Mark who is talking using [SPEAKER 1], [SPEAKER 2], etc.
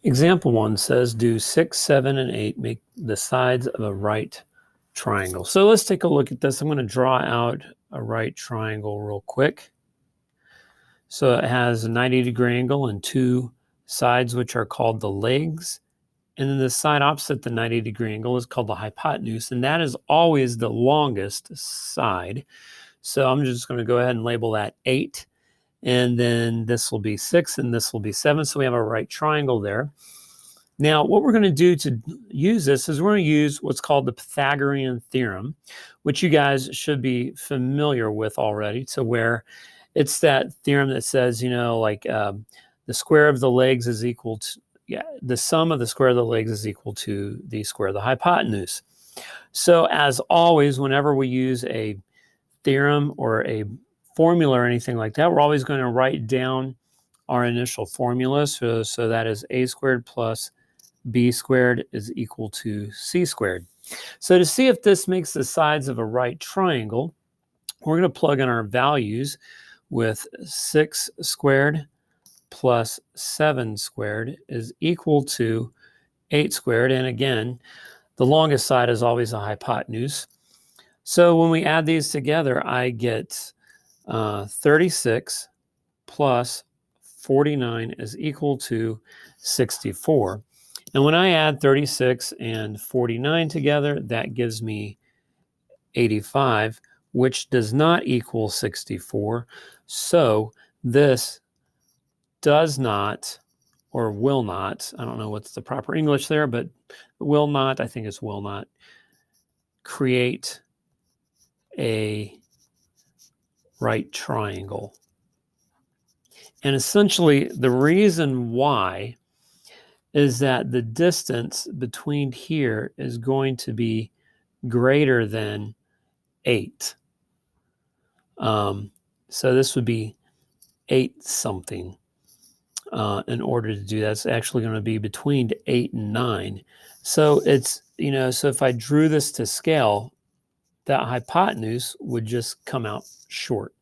[SPEAKER 1] Example 1 says, do 6, 7, and 8 make the sides of a right triangle. So let's take a look at this. I'm going to draw out a right triangle real quick. So it has a 90-degree angle and two sides, which are called the legs. And then the side opposite the 90-degree angle is called the hypotenuse, and that is always the longest side. So I'm just going to go ahead and label that 8. And then this will be 6 and this will be 7. So we have a right triangle there. Now, what we're going to do to use this is we're going to use what's called the Pythagorean theorem, which you guys should be familiar with already, to where it's that theorem that says, you know, like the square of the legs is equal to, the sum of the square of the legs is equal to the square of the hypotenuse. So as always, whenever we use a theorem or a formula or anything like that, we're always going to write down our initial formula. So that is a squared plus b squared is equal to c squared. So to see if this makes the sides of a right triangle, we're going to plug in our values with 6 squared plus 7 squared is equal to 8 squared. And again, the longest side is always a hypotenuse. So when we add these together, I get 36 plus 49 is equal to 64. And when I add 36 and 49 together, that gives me 85, which does not equal 64. So this does not, or will not, I don't know what's the proper English there, but will not, I think it's will not, create a right triangle. And essentially the reason why is that the distance between here is going to be greater than 8. So this would be 8 something. In order to do that, it's actually going to be between 8 and 9. So it's, you know, so if I drew this to scale, that hypotenuse would just come out short.